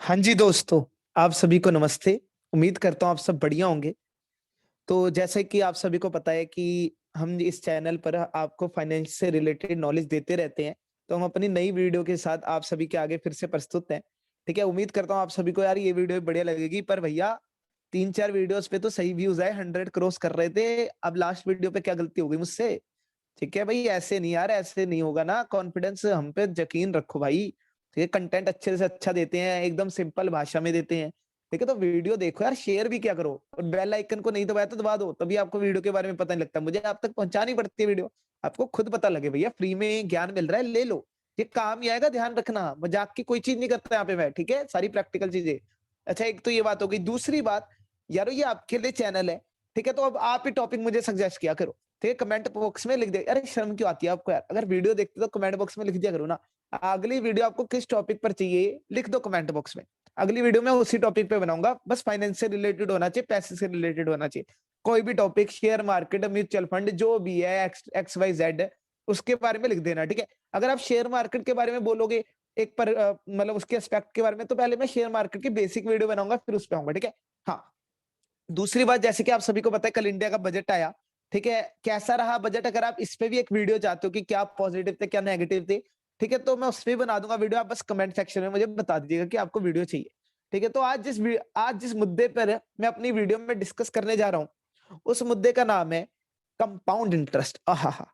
हाँ जी दोस्तों, आप सभी को नमस्ते। उम्मीद करता हूँ आप सब बढ़िया होंगे। तो जैसे कि आप सभी को पता है कि हम इस चैनल पर आपको फाइनेंस से रिलेटेड नॉलेज देते रहते हैं। तो हम अपनी नई वीडियो के साथ आप सभी के आगे फिर से प्रस्तुत हैं। ठीक है, उम्मीद करता हूँ आप सभी को यार ये वीडियो बढ़िया लगेगी। पर भैया 3-4 वीडियोस पे तो सही व्यूज़ आए, 100 क्रॉस कर रहे थे। अब लास्ट वीडियो पे क्या गलती हो गई मुझसे? ठीक है भाई, ऐसे नहीं यार, ऐसे नहीं होगा ना। कॉन्फिडेंस हम पे यकीन रखो भाई। ठीक है, कंटेंट अच्छे से अच्छा देते हैं, एकदम सिंपल भाषा में देते हैं। ठीक है, तो वीडियो देखो यार, शेयर भी क्या करो और बेल आइकन को नहीं दबाया तो दबा दो, तभी आपको वीडियो के बारे में पता नहीं लगता। मुझे आप तक पहुंचानी पड़ती है वीडियो, आपको खुद पता लगे भैया। फ्री में ज्ञान मिल रहा है, ले लो। ये काम ही आएगा, ध्यान रखना। मजाक की कोई चीज नहीं करता यहाँ पे मैं, ठीक है, सारी प्रैक्टिकल चीजें। अच्छा, एक तो ये बात हो गई। दूसरी बात, यारो ये आपके लिए चैनल है, ठीक है, तो अब आप ही टॉपिक मुझे सजेस्ट किया करो। ठीक है, कमेंट बॉक्स में लिख दे। अरे शर्म क्यों आती है आपको यार? अगर वीडियो देखते तो कमेंट बॉक्स में लिख दिया करो ना। अगली वीडियो आपको किस टॉपिक पर चाहिए, लिख दो कमेंट बॉक्स में। अगली वीडियो में उसी टॉपिक पे बनाऊंगा। बस फाइनेंस से रिलेटेड होना चाहिए, पैसे से रिलेटेड होना चाहिए। कोई भी topic, share market, mutual fund, जो भी है, एक्स एक्स वाई जेड, उसके बारे में लिख देना। ठीक है, अगर आप शेयर मार्केट के बारे में बोलोगे, एक पर मतलब उसके एस्पेक्ट के बारे में, तो पहले मैं शेयर मार्केट की बेसिक वीडियो बनाऊंगा, फिर उस पर आऊंगा। ठीक है। हाँ, दूसरी बात, जैसे कि आप सभी को पता है कल इंडिया का बजट आया। ठीक है, कैसा रहा बजट? अगर आप इस पे भी एक वीडियो चाहते हो कि क्या पॉजिटिव थे क्या नेगेटिव थे, ठीक है, तो मैं उस पे बना दूंगा वीडियो। आप बस कमेंट सेक्शन में मुझे बता दीजिएगा कि आपको वीडियो चाहिए। ठीक है, तो आज जिस मुद्दे पर मैं अपनी वीडियो में डिस्कस करने जा रहा हूँ, उस मुद्दे का नाम है कंपाउंड इंटरेस्ट। आहा,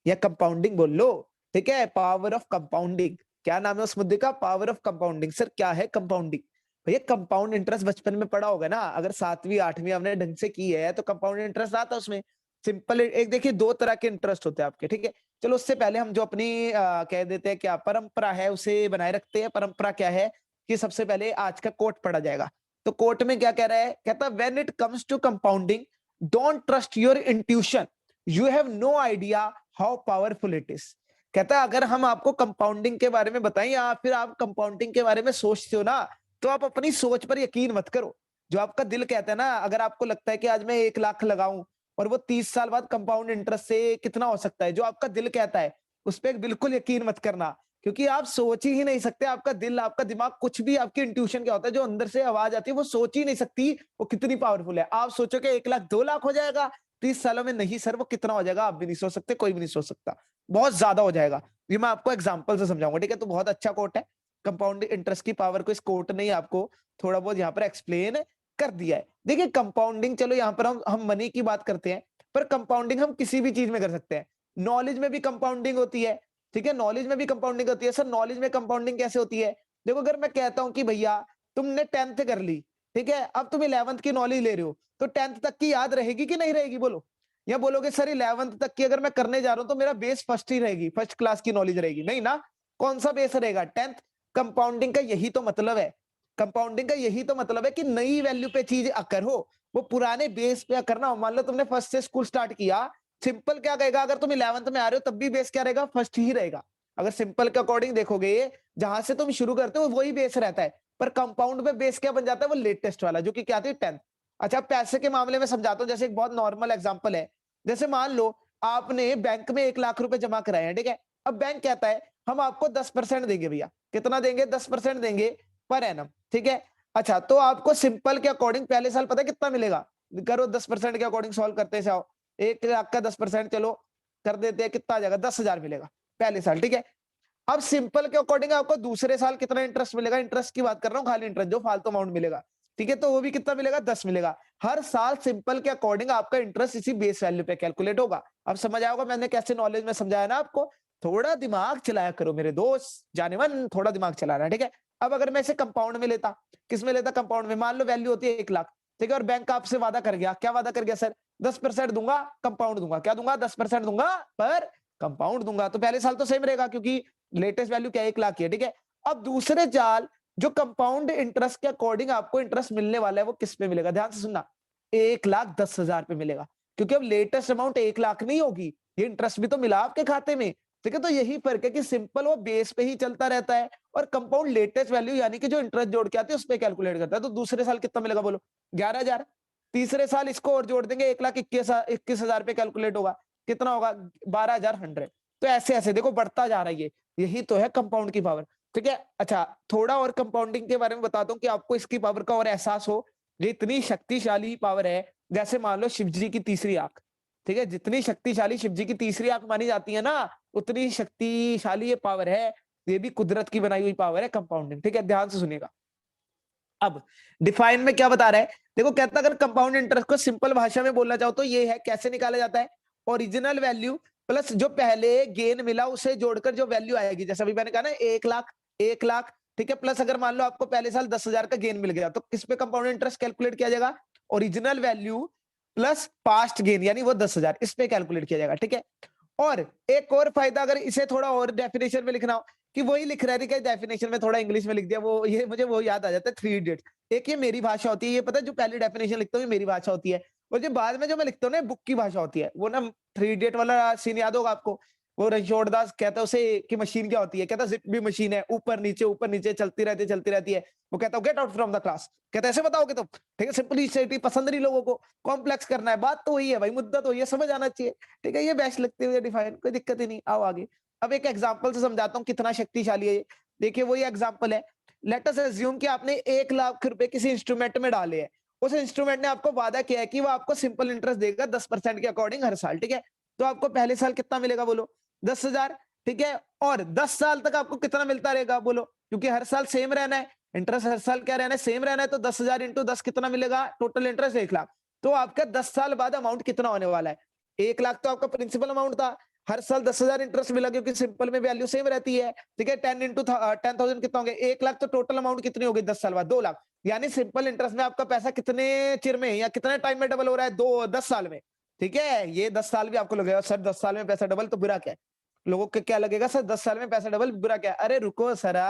या कंपाउंडिंग बोल लो। ठीक है, पावर ऑफ कंपाउंडिंग। क्या नाम है उस मुद्दे का? Power of compounding. सर क्या है कंपाउंडिंग? भैया कंपाउंड इंटरेस्ट बचपन में पढ़ा होगा ना, अगर 7वीं 8वीं हमने ढंग से की है तो कंपाउंड इंटरेस्ट आता है उसमें। सिंपल एक देखिए, दो तरह के इंटरेस्ट होते हैं आपके। ठीक है, चलो उससे पहले हम जो अपनी कह देते हैं क्या परंपरा है उसे बनाए रखते हैं। परंपरा क्या है कि सबसे पहले आज का कोट पढ़ा जाएगा। तो कोट में क्या कह रहा है? कहता है when it comes to compounding, don't trust your intuition, you have no idea how powerful it is. कहता है अगर हम आपको कंपाउंडिंग के बारे में बताएं या फिर आप कंपाउंडिंग के बारे में सोचते हो ना, तो आप अपनी सोच पर यकीन मत करो। जो आपका दिल कहता है ना, अगर आपको लगता है कि आज मैं 1 लाख लगाऊं और वो 30 साल बाद कंपाउंड इंटरेस्ट से कितना हो सकता है, जो आपका दिल कहता है उस पर बिल्कुल यकीन मत करना। क्योंकि आप सोच ही नहीं सकते। आपका दिल, आपका दिमाग, कुछ भी, आपकी इंट्यूशन क्या होता है, जो अंदर से आवाज आती है, वो सोच ही नहीं सकती वो कितनी पावरफुल है। आप सोचो कि 1 लाख 2 लाख हो जाएगा 30 सालों में, नहीं सर, वो कितना हो जाएगा आप भी नहीं सोच सकते, कोई भी नहीं सोच सकता। बहुत ज्यादा हो जाएगा। ये मैं आपको एग्जाम्पल से समझाऊंगा। ठीक है, तो बहुत अच्छा कोट है। कंपाउंड इंटरेस्ट की पावर को इस कोर्ट ने आपको थोड़ा बहुत यहाँ पर एक्सप्लेन कर दिया है। देखिए कंपाउंडिंग, चलो यहाँ पर हम मनी की बात करते हैं, पर कंपाउंडिंग हम किसी भी चीज में कर सकते हैं। नॉलेज में भी कंपाउंडिंग होती है। ठीक है, नॉलेज में भी कंपाउंडिंग होती है। सर नॉलेज में कंपाउंडिंग कैसे होती है? देखो, अगर मैं कहता हूं कि भैया तुमने 10th कर ली, ठीक है, अब तुम 11th की नॉलेज ले रहे हो, तो 10th तक की याद रहेगी कि नहीं रहेगी? बोलो। या बोलोगे सर 11th तक की अगर मैं करने जा रहा हूं तो मेरा बेस फर्स्ट ही रहेगी, फर्स्ट क्लास की नॉलेज रहेगी? नहीं ना। कौन सा बेस रहेगा? 10th। कंपाउंडिंग का यही तो मतलब है। कंपाउंडिंग का यही तो मतलब है कि नई वैल्यू पे चीज अकर हो, वो पुराने बेस पे करना हो। मान लो तुमने फर्स्ट से स्कूल स्टार्ट किया, सिंपल क्या कहेगा? अगर तुम 11th में आ रहे हो तब भी बेस क्या रहेगा? फर्स्ट ही रहेगा। अगर सिंपल के अकॉर्डिंग देखोगे, जहां से तुम शुरू करते हो वही बेस रहता है। पर कंपाउंड में बेस क्या बन जाता है? वो लेटेस्ट वाला, जो कि क्या आती है 10th। अच्छा, पैसे के मामले में समझाता हूँ। जैसे एक बहुत नॉर्मल एग्जांपल है। जैसे मान लो आपने बैंक में 1 लाख रुपए जमा कराए हैं, ठीक है। अब बैंक कहता है हम आपको 10% देंगे भैया। कितना देंगे? 10% देंगे पर एनम। ठीक है। अच्छा, तो आपको सिंपल के अकॉर्डिंग पहले साल पता है कितना मिलेगा? करो 10% के अकॉर्डिंग सॉल्व करते जाओ। 1 लाख का 10% चलो कर देते हैं, कितना आ जाएगा? 10,000 मिलेगा पहले साल। ठीक है। अब सिंपल के अकॉर्डिंग आपको दूसरे साल कितना इंटरेस्ट मिलेगा? इंटरेस्ट की बात कर रहा हूँ, खाली इंटरेस्ट जो फालतू अमाउंट मिलेगा। ठीक है, तो वो भी कितना मिलेगा? 10 मिलेगा। हर साल सिंपल के अकॉर्डिंग आपका इंटरेस्ट इसी बेस वैल्यू पे कैलकुलेट होगा। अब समझ आया होगा मैंने कैसे नॉलेज में समझाया ना आपको। थोड़ा दिमाग चलाया करो मेरे दोस्त, जाने मन, थोड़ा दिमाग चलाना है। ठीक है। अब अगर मैं इसे कंपाउंड में लेता, किस में लेता? कंपाउंड में। मान लो वैल्यू होती है 1 लाख, ठीक है, और बैंक आपसे वादा कर गया। क्या वादा कर गया सर? 10% दूंगा, कंपाउंड दूंगा। क्या दूंगा? 10% दूंगा पर कंपाउंड दूंगा। तो पहले साल तो सेम रहेगा क्योंकि लेटेस्ट वैल्यू क्या 1 लाख की है। ठीक है। अब दूसरे साल जो कंपाउंड इंटरेस्ट के अकॉर्डिंग आपको इंटरेस्ट मिलने वाला है वो किस पे मिलेगा? ध्यान से सुनना। 1,10,000 पे मिलेगा। क्योंकि अब लेटेस्ट अमाउंट 1 लाख नहीं होगी, ये इंटरेस्ट भी तो मिला आपके खाते में। ठीक है, तो यही फर्क है कि सिंपल वो बेस पे ही चलता रहता है और कंपाउंड लेटेस्ट वैल्यू यानी कि जो इंटरेस्ट जोड़ के आती है उस पर कैलकुलेट करता है। तो दूसरे साल कितना मिलेगा बोलो? 11,000। तीसरे साल इसको और जोड़ देंगे, 1,21,000 पे कैलकुलेट होगा। कितना होगा? 12,100। तो ऐसे ऐसे देखो बढ़ता जा रहा है ये। यही तो है कंपाउंड की पावर। ठीक है। अच्छा, थोड़ा और कंपाउंडिंग के बारे में बताता हूँ कि आपको इसकी पावर का और एहसास हो। ये इतनी शक्तिशाली पावर है, जैसे मान लो शिव जी की तीसरी आंख, ठीक है। जितनी शक्तिशाली शिव जी की तीसरी आंख मानी जाती है ना, उतनी शक्तिशाली ये पावर है। ये भी कुदरत की बनाई हुई पावर है कंपाउंडिंग, ठीक है। ध्यान से सुनिएगा। अब डिफाइन में क्या बता रहा है, देखो कहता है अगर कंपाउंड इंटरेस्ट को सिंपल भाषा में बोलना चाहो तो ये है, कैसे निकाला जाता है, ओरिजिनल वैल्यू प्लस जो पहले गेन मिला उसे जोड़कर जो वैल्यू आएगी, जैसे अभी मैंने कहा ना 1 लाख, 1 लाख, ठीक है, प्लस अगर मान लो आपको पहले साल 10,000 का गेन मिल गया तो किस पे कंपाउंड इंटरेस्ट कैलकुलेट किया जाएगा, original value plus past gain, यानी वो 10,000, इस पे कैलकुलेट किया जाएगा, ठीक है। और एक और फायदा, अगर इसे थोड़ा और डेफिनेशन में लिखना हो, कि वही लिख रहा है कि डेफिनेशन में थोड़ा इंग्लिश में लिख दिया, वो ये मुझे वो याद आ जाता है, 3 इडियट्स। एक ये मेरी भाषा होती है, ये पता है, जो पहली डेफिनेशन लिखता हूँ ये मेरी भाषा होती है, और जो बाद में जो मैं लिखता हूँ ना बुक की भाषा होती है। वो ना 3 इडियट वाला सीन याद होगा आपको, वो रणछोड़ दास कहता है उसे कि मशीन क्या होती है, कहता जिप भी मशीन है, ऊपर नीचे चलती रहती है। वो कहता है get out from the class, कहता है ऐसे बताओगे तुम, ठीक है, सिंपलिसिटी पसंद नहीं लोगों को, कॉम्प्लेक्स करना है, बात तो वही है भाई, मुद्दा तो ये समझ आना चाहिए, ठीक है। ये बेस्ट लगते हुए डिफाइन, कोई दिक्कत ही नहीं। आओ आगे, अब एक एग्जांपल से समझाता हूँ कितना शक्तिशाली है ये। देखिए वही एग्जांपल है, लेट अस अज्यूम कि आपने 1 लाख रुपए किसी इंस्ट्रूमेंट में डाले हैं, उस इंस्ट्रूमेंट ने आपको वादा किया है कि वो आपको सिंपल इंटरेस्ट देगा 10% के अकॉर्डिंग हर साल, ठीक है। तो आपको पहले साल कितना मिलेगा बोलो, 10,000, ठीक है। और 10 साल तक आपको कितना मिलता रहेगा बोलो, क्योंकि हर साल सेम रहना है, इंटरेस्ट हर साल क्या रहना है, सेम रहना है। तो 10,000 इंटू 10 कितना मिलेगा, टोटल इंटरेस्ट 1 लाख। तो आपका 10 साल बाद अमाउंट कितना होने वाला है, 1 लाख तो आपका प्रिंसिपल अमाउंट था, हर साल 10,000 इंटरेस्ट मिला क्योंकि सिंपल में वैल्यू सेम रहती है, ठीक है। 10 इंटू 10,000 कितना होंगे, 1 लाख। तो टोटल अमाउंट कितनी होगी 10 साल बाद, 2 लाख। यानी सिंपल इंटरेस्ट में आपका पैसा कितने चिर में या कितने टाइम में डबल हो रहा है, 10 साल में, ठीक है। ये 10 साल भी आपको लगेगा सर 10 साल में पैसा डबल तो बुरा क्या है, लोगों को क्या लगेगा सर 10 साल में पैसा डबल बुरा क्या है। अरे रुको सरा,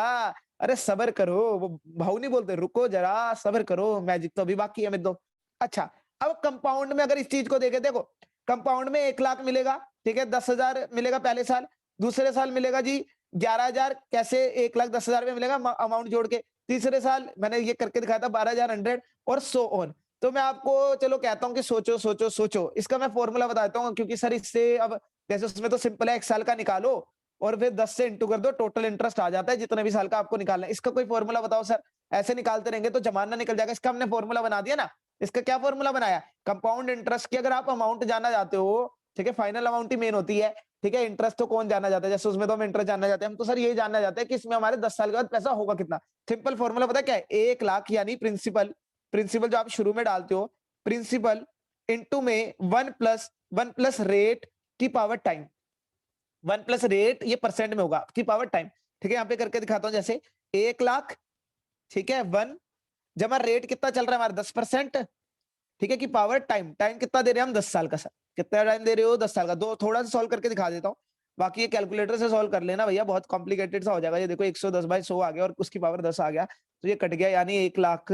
अरे सबर करो, वो भाऊ नहीं बोलते, रुको जरा सबर करो, मैजिक तो अभी बाकी है मित्रों। अच्छा, अब कंपाउंड में अगर इस चीज को देखे, देखो कंपाउंड में 1 लाख मिलेगा, ठीक है, 10,000 मिलेगा पहले साल, दूसरे साल मिलेगा जी 11,000, कैसे 1,10,000 में मिलेगा अमाउंट जोड़ के, तीसरे साल मैंने ये करके दिखाया था 12,100 और सो ऑन। तो मैं आपको चलो कहता हूं कि सोचो सोचो सोचो, इसका मैं फॉर्मूला बताता हूँ, क्योंकि सर इससे अब जैसे उसमें तो सिंपल है, 1 साल का निकालो और फिर 10 से इंटू कर दो, टोटल इंटरेस्ट आ जाता है जितने भी साल का आपको निकालना है। इसका कोई फॉर्मूला बताओ सर, ऐसे निकालते रहेंगे तो जमाना निकल जाएगा। इसका हमने फॉर्मूला बना दिया ना, इसका क्या फॉर्मूला बनाया, कंपाउंड इंटरेस्ट की अगर आप अमाउंट जानना चाहते हो, ठीक है, फाइनल अमाउंट ही मेन होती है, ठीक है। इंटरेस्ट तो कौन जानना चाहता है, जैसे उसमें तो हम इंटरेस्ट जानना चाहते हैं, हम तो सर यही जानना चाहते हैं कि इसमें हमारे 10 साल के बाद पैसा होगा कितना। सिंपल फॉर्मूला पता है क्या है, 1 लाख यानी प्रिंसिपल, प्रिंसिपल जो आप शुरू में डालते हो, प्रिंसिपल इंटू में 1 प्लस रेट की पावर टाइम, 1 प्लस रेट ये परसेंट में होगा की पावर टाइम, ठीक है। यहाँ पे करके दिखाता हूँ, जैसे 1 लाख, ठीक है, 1 जमा रेट कितना चल रहा है हमारा 10%, ठीक है, कि पावर टाइम, टाइम कितना दे रहे हैं हम 10 साल का, सर कितना टाइम दे रहे हो 10 साल का। दो थोड़ा सा सॉल्व करके दिखा देता हूँ, बाकी ये कैलकुलेटर से सॉल्व कर लेना भैया, बहुत कॉम्प्लिकेटेड सा हो जाएगा। ये देखो 110/100 आ गया और उसकी पावर 10 आ गया, तो ये कट गया, यानी 1 लाख,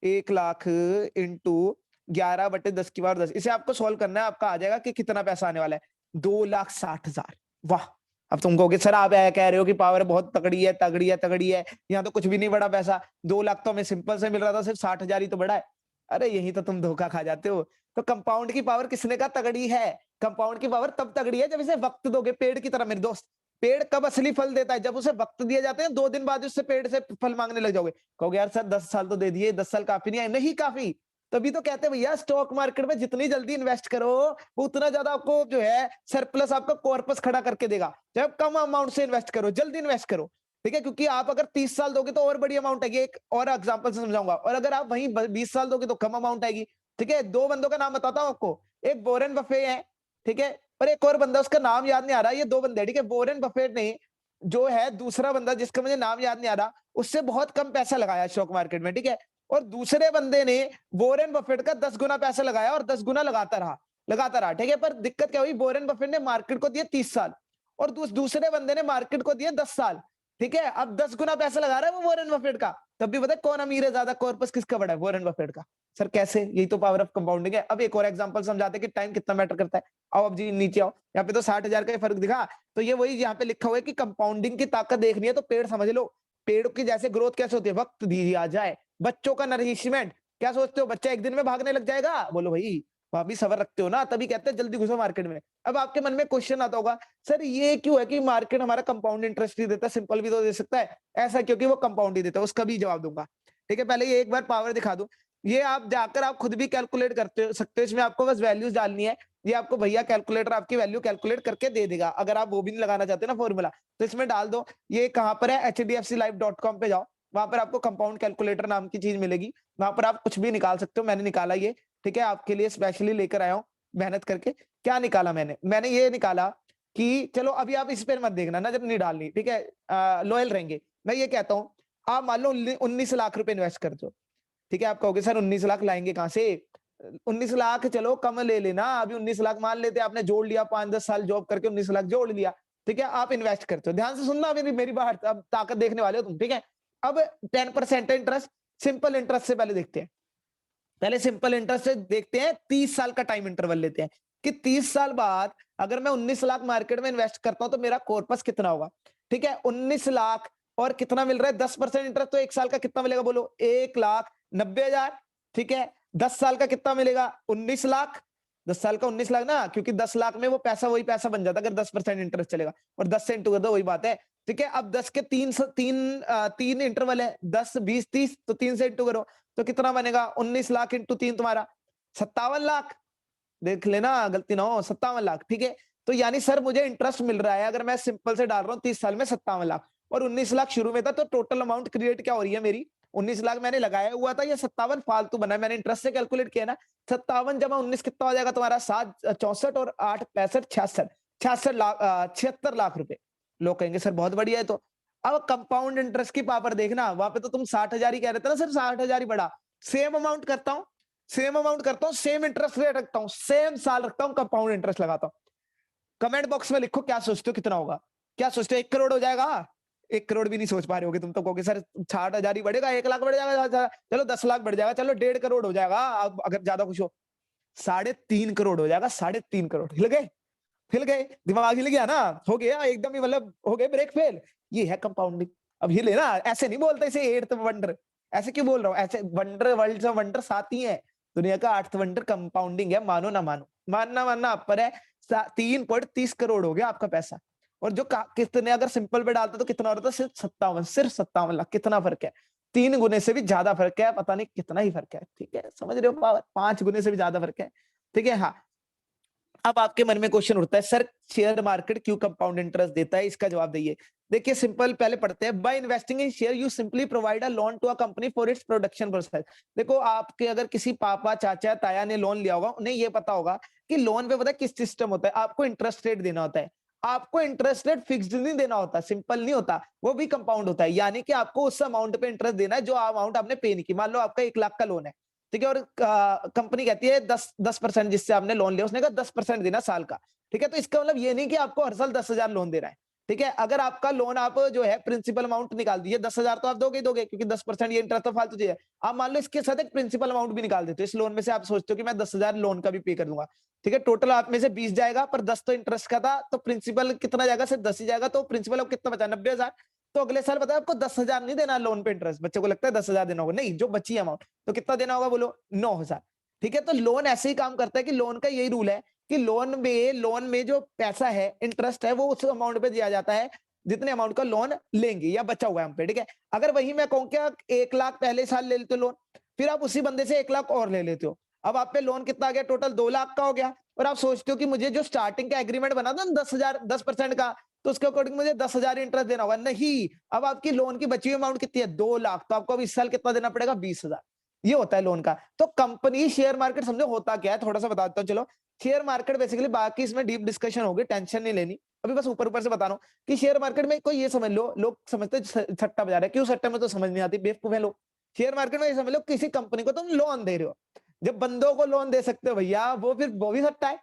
1 लाख इंटू 11/10 की पावर 10, इसे आपको सॉल्व करना है, आपका आ जाएगा कि कितना पैसा आने वाला है, 2,60,000। वाह, अब तुम कहोगे सर आप कह रहे हो कि पावर बहुत तगड़ी है तगड़ी है तगड़ी है, यहाँ तो कुछ भी नहीं बढ़ा पैसा, 2 लाख तो हमें सिंपल से मिल रहा था, सिर्फ 60,000 ही तो बढ़ा है। अरे यही तो तुम धोखा खा जाते हो। तो कंपाउंड की पावर किसने कहा तगड़ी है, कंपाउंड की पावर तब तगड़ी है जब इसे वक्त दोगे, पेड़ की तरह मेरे दोस्त। पेड़ कब असली फल देता है, जब उसे वक्त दिया जाता है, 2 दिन बाद उससे पेड़ से फल मांगने लग जाओगे, कहोगे यार सर 10 साल तो दे दिए, 10 साल काफी नहीं है, नहीं काफी। तभी तो कहते हैं भैया स्टॉक मार्केट में जितनी जल्दी इन्वेस्ट करो, वो उतना ज्यादा आपको जो है सरप्लस आपका कॉर्पस खड़ा करके देगा। जब कम अमाउंट से इन्वेस्ट करो, जल्दी इन्वेस्ट करो, ठीक है, क्योंकि आप अगर 30 साल दोगे तो और बड़ी अमाउंट आएगी, एक और एग्जांपल से समझाऊंगा। और अगर आप वहीं 20 साल दोगे तो कम अमाउंट आएगी, ठीक है। 2 बंदों का नाम बताता हूं आपको, एक वॉरेन बफे है, ठीक है, और एक और बंदा, उसका नाम याद नहीं आ रहा, ये 2 बंदे, ठीक है। वॉरेन बफेट ने जो है, दूसरा बंदा जिसका मुझे नाम याद नहीं आ रहा, उससे बहुत कम पैसा लगाया स्टॉक मार्केट में, ठीक है। और दूसरे बंदे ने वॉरेन बफेट का 10 गुना पैसा लगाया और 10 गुना लगाता रहा, ठीक है। पर दिक्कत क्या हुई, वॉरेन बफेट ने मार्केट को दिए 30 साल और दूसरे बंदे ने मार्केट को दिए 10 साल, ठीक है। अब 10 गुना पैसा लगा रहा है वो वॉरेन बफेट का, तब भी पता है कौन अमीर है ज्यादा, कॉर्पस किसका बड़ा है, वॉरेन बफेट का। सर कैसे, यही तो पावर ऑफ कंपाउंडिंग है। अब एक और एग्जांपल समझाते हैं कि टाइम कितना मैटर करता है। आओ अब जी नीचे आओ, यहाँ पे तो 60,000 का फर्क दिखा, तो ये वही यहाँ पे लिखा हुआ है कि कंपाउंडिंग की ताकत देखनी है तो पेड़ समझ लो, पेड़ की जैसे ग्रोथ कैसे होती है, वक्त दिया जाए, बच्चों का नरिशमेंट, क्या सोचते हो बच्चा एक दिन में भागने लग जाएगा, बोलो भाई वहां भी सबर रखते हो ना, तभी कहते हैं जल्दी घुसो मार्केट में। अब आपके मन में क्वेश्चन आता होगा, सर ये क्यों है कि मार्केट हमारा कंपाउंड इंटरेस्ट ही देता है, सिंपल भी तो दे सकता है, ऐसा क्योंकि वो कंपाउंड ही देता है, उसका भी जवाब दूंगा। ठीक है, पहले ये एक बार पावर दिखा दूं। ये आप जाकर आप खुद भी कैलकुलेट करते हो सकते हो, इसमें आपको बस वैल्यूज डालनी है। ये आपको भैया कैलकुलेटर आपकी वैल्यू कैलकुलेट करके दे देगा। अगर आप वो भी नहीं लगाना चाहते ना फॉर्मूला, तो इसमें डाल दो। ये कहाँ पर है, hdfclife.com पे जाओ, वहां पर आपको कंपाउंड कैलकुलेटर नाम की चीज मिलेगी। वहां पर आप कुछ भी निकाल सकते हो, मैंने निकाला ये। ठीक है, आपके लिए स्पेशली लेकर आया हूँ मेहनत करके। क्या निकाला मैंने ये निकाला कि चलो अभी आप इस पर मत देखना, नजर नहीं डालनी, ठीक है, लॉयल रहेंगे। मैं ये कहता हूँ, आप मान लो 19 लाख रुपए इन्वेस्ट कर दो। ठीक है, आप कहोगे सर 19 लाख लाएंगे कहाँ से? 19 लाख चलो कम ले लेना, अभी 19 लाख मान लेते आपने जोड़ लिया, 5-10 साल जॉब करके 19 लाख जोड़ लिया। ठीक है, आप इन्वेस्ट करते हो, ध्यान से सुनना मेरी मेरी बात, अब ताकत देखने वाले हो तुम। ठीक है, अब 10% इंटरेस्ट, सिंपल इंटरेस्ट से पहले देखते हैं। पहले सिंपल इंटरेस्ट से देखते हैं, 30 साल का टाइम इंटरवल लेते हैं कि 30 साल बाद अगर मैं 19 लाख मार्केट में इन्वेस्ट करता हूं तो मेरा कॉर्पस कितना होगा। ठीक है, 19 लाख और कितना मिल रहा है, 10% इंटरेस्ट, तो 1 साल का कितना मिलेगा बोलो, 1,90,000। ठीक है, 10 साल का कितना मिलेगा, 19 लाख। 10 साल का 19 लाख ना, क्योंकि 10 लाख में वो पैसा वही पैसा बन जाता अगर 10% इंटरेस्ट चलेगा, और 10 से इंटू कर दो, वही बात है। ठीक है, अब 10 के तीन इंटरवल है, 10, 20, 30, तो 3 से इंटू करो तो कितना बनेगा, 19 लाख इंटू 3 तुम्हारा 57 लाख। देख लेना गलती ना हो, 57 लाख। ठीक है, तो यानी सर मुझे इंटरेस्ट मिल रहा है, अगर मैं सिंपल से डाल रहा हूँ 30 साल में 57 लाख, और 19 लाख शुरू में था, तो टोटल अमाउंट क्रिएट क्या हो रही है मेरी, 19 लाख मैंने लगाया हुआ था, ये 57 फालतू बना है, मैंने इंटरेस्ट से कैलकुलेट किया ना। 57 जमा 19 कितना हो जाएगा तुम्हारा, 7 64 और 8 65 66, 66 लाख, 76 लाख रुपए। लोग कहेंगे सर बहुत बढ़िया है। तो अब कंपाउंड इंटरेस्ट की पावर देखना, वहां पे तो तुम 60,000 ही कह रहे थे ना, सिर्फ 60,000 ही बढ़ा, सेम अमाउंट करता हूँ, सेम इंटरेस्ट रेट रखता हूँ, सेम साल रखता हूँ, कंपाउंड इंटरेस्ट लगाता हूँ। कमेंट बॉक्स में लिखो क्या सोचते हो कितना होगा, क्या सोचते हो, 1 करोड़ हो जाएगा? 1 करोड़ भी नहीं सोच पा रहे होगे तुम, तो कहोगे सर 60,000 ही बढ़ेगा, 1 लाख बढ़ जाएगा, चलो 10 लाख बढ़ जाएगा, चलो 1.5 करोड़ हो जाएगा, अब अगर ज्यादा खुश हो 3.5 करोड़ हो जाएगा, 3.5 करोड़। हिल गए, हिल गए, दिमाग हिल गया ना, हो गया एकदम ही, मतलब हो गए ब्रेक फेल। ये है कंपाउंडिंग। अब हिले ना, ऐसे नहीं बोलते इसे एट्थ वंडर, ऐसे क्यों बोल रहा हूँ, ऐसे वंडर, वर्ल्ड ऑफ वंडर 7 ही है, दुनिया का 8th वंडर कंपाउंडिंग है, मानो ना मानो, मानना मानना आप पर है। 3.30 करोड़ हो गया आपका पैसा, और जो कितने अगर सिंपल पे डालता तो कितना होता, सिर्फ 57 लाख। कितना फर्क है, 3 गुने से भी ज्यादा फर्क है, पता नहीं कितना ही फर्क है। ठीक है, समझ रहे हो, पावर 5 गुने से भी ज्यादा फर्क है। ठीक है, हाँ। अब आपके मन में क्वेश्चन उठता है, सर शेयर मार्केट क्यों कंपाउंड इंटरेस्ट देता है, इसका जवाब दिए। देखिए सिंपल, पहले पढ़ते हैं। By investing in share you simply provide a loan to a company for its production process. देखो आपके अगर किसी पापा चाचा ताया ने लोन लिया होगा, उन्हें ये पता होगा कि लोन पे पता है किस सिस्टम होता है, आपको इंटरेस्ट रेट देना होता है। आपको इंटरेस्ट रेट फिक्स्ड नहीं देना होता, सिंपल नहीं होता, वो भी कंपाउंड होता है। यानी कि आपको उस अमाउंट पे इंटरेस्ट देना है जो अमाउंट आपने पे नहीं की। मान लो आपका 1 लाख का लोन है, ठीक है, और कंपनी कहती है 10% जिससे आपने लोन लिया, उसने कहा 10% देना साल का। ठीक है, तो इसका मतलब ये नहीं कि आपको हर साल 10,000 लोन देना है। ठीक है, अगर आपका लोन आप जो है प्रिंसिपल अमाउंट निकाल दीजिए, 10,000 तो आप दोगे ही दोगे, क्योंकि 10% ये इंटरेस्ट तो फालतू चीज है। आप मान लो इसके साथ एक प्रिंसिपल अमाउंट भी निकाल देते हो, इस लोन में से आप सोचते हो कि मैं 10,000 लोन का भी पे कर दूंगा। ठीक है, टोटल आप में से 20 जाएगा, पर 10 तो इंटरेस्ट का था, तो प्रिंसिपल कितना जाएगा, सिर्फ 10 ही जाएगा, तो प्रिंसिपल अब कितना बचा, 90,000। तो अगले साल बताया आपको 10,000 नहीं देना लोन पे इंटरेस्ट, बच्चे को लगता है 10,000 देना होगा, नहीं, जो बची अमाउंट, तो कितना देना होगा बोलो, 9,000। ठीक है, तो लोन ऐसे ही काम करता है कि लोन का यही रूल है कि लोन में जो पैसा है, इंटरेस्ट है, वो उस अमाउंट पे दिया जाता है जितने अमाउंट का लोन लेंगे या बचा हुआ है हम पे। ठीक है, अगर वही मैं कहूं क्या 1 लाख पहले साल ले लेते हो लोन, फिर आप उसी बंदे से 1 लाख और ले लेते हो, अब आप पे लोन कितना आ गया, टोटल 2 लाख का हो गया। और आप सोचते हो कि मुझे जो स्टार्टिंग का एग्रीमेंट बना था 10,000, 10% का, तो उसके अकॉर्डिंग मुझे 10,000 इंटरेस्ट देना होगा, नहीं, अब आपकी लोन की बची हुई अमाउंट कितनी है, 2 लाख, तो आपको अब इस साल कितना देना पड़ेगा, 20,000। ये होता है लोन का। तो कंपनी शेयर मार्केट समझो होता क्या है, थोड़ा सा बता देता हूँ चलो। शेयर मार्केट बेसिकली, बाकी इसमें डीप डिस्कशन होगी, टेंशन नहीं लेनी, अभी बस ऊपर ऊपर से बता रहा हूँ कि शेयर मार्केट में कोई ये समझ लो, लोग समझते हैं सट्टा बाजार है, क्यों सट्टा में तो समझ नहीं आती, बेवकूफ है लोग। शेयर मार्केट में ये समझ लो किसी कंपनी को तुम लोन दे रहे हो, जब बंदों को लोन दे सकते हो भैया, वो फिर वो भी सट्टा है।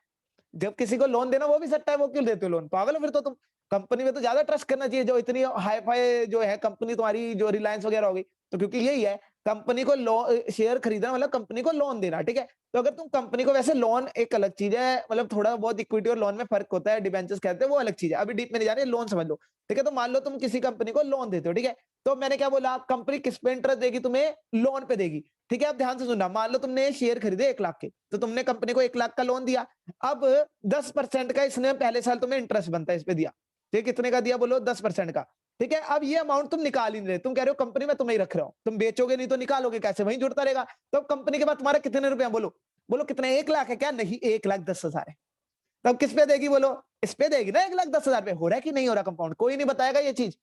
जब किसी को लोन देना वो भी सट्टा है, वो क्यों देते हो लोन, पागल हो फिर तो तुम। कंपनी में तो ज्यादा ट्रस्ट करना चाहिए, जो इतनी हाई फाई जो है कंपनी तुम्हारी, जो रिलायंस वगैरह होगी, तो क्योंकि यही है, कंपनी को लोन, शेयर खरीदना मतलब कंपनी को लोन देना। ठीक है, तो अगर तुम कंपनी को, वैसे लोन एक अलग चीज है, मतलब थोड़ा बहुत इक्विटी और लोन में फर्क होता है, डिबेंचर्स कहते हैं, वो अलग चीज है, अभी डीप में नहीं जा रहे, लोन समझ लो। ठीक है, तो मान लो तुम किसी कंपनी को लोन देते हो, ठीक है, तो मैंने क्या बोला, कंपनी किस पे इंटरेस्ट देगी तुम्हें, लोन पे देगी। ठीक है, अब ध्यान से सुनना, मान लो तुमने शेयर खरीदे 1 लाख के, तो तुमने कंपनी को 1 लाख का लोन दिया। अब 10% का इसने पहले साल तुम्हें इंटरेस्ट बनता है इस पे दिया। ठीक, कितने का दिया बोलो, 10% का। ठीक है, अब ये अमाउंट तुम निकाल ही नहीं रहे, तुम कह रहे हो कंपनी में तुम्हें ही रख रहा हूं, तुम बेचोगे नहीं तो निकालोगे कैसे, वहीं जुड़ता रहेगा। तो कंपनी के बाद तुम्हारा कितने रुपए बोलो, बोलो कितने, 1 लाख है क्या, नहीं 1,10,000 है। तब किस पे देगी बोलो, इस पे देगी ना, 1,10,000 पे। हो रहा है कि नहीं हो रहा कंपाउंड, कोई नहीं बताएगा ये चीज,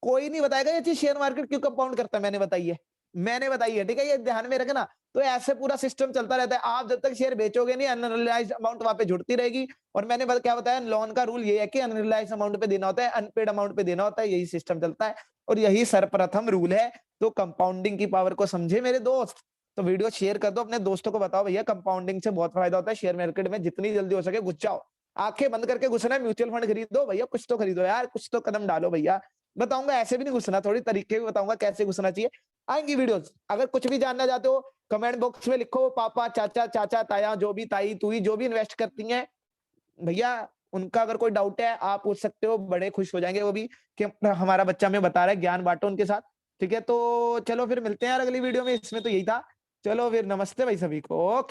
कोई नहीं बताएगा ये चीज, शेयर मार्केट क्यों कंपाउंड करता है, मैंने बताई है, मैंने बताई है। ठीक है, ये ध्यान में रखना। तो ऐसे पूरा सिस्टम चलता रहता है, आप जब तक शेयर बेचोगे नहीं, अनरियलाइज्ड अमाउंट वहां पे जुड़ती रहेगी। और मैंने क्या बताया, लोन का रूल ये है कि अनरियलाइज्ड अमाउंट पे देना होता है, अनपेड अमाउंट पे देना होता है, यही सिस्टम चलता है और यही सर्वप्रथम रूल है। तो कंपाउंडिंग की पावर को समझे मेरे दोस्त, तो वीडियो शेयर कर दो, अपने दोस्तों को बताओ भैया कंपाउंडिंग से बहुत फायदा होता है, शेयर मार्केट में जितनी जल्दी हो सके घुस जाओ। आंखें बंद करके घुसना है, म्यूचुअल फंड खरीदो भैया, कुछ तो खरीदो यार, कुछ तो कदम डालो भैया। बताऊंगा, ऐसे भी नहीं घुसना, थोड़ी तरीके भी बताऊंगा कैसे घुसना चाहिए। आएंगी वीडियोस, अगर कुछ भी जानना चाहते हो कमेंट बॉक्स में लिखो, पापा चाचा चाचा ताया जो भी, ताई तुई जो भी इन्वेस्ट करती हैं भैया, उनका अगर कोई डाउट है आप पूछ सकते हो, बड़े खुश हो जाएंगे वो भी कि हमारा बच्चा हमें बता रहा है, ज्ञान बांटो उनके साथ। ठीक है, तो चलो फिर मिलते हैं यार अगली वीडियो में, इसमें तो यही था। चलो फिर नमस्ते भाई सभी को, ओके।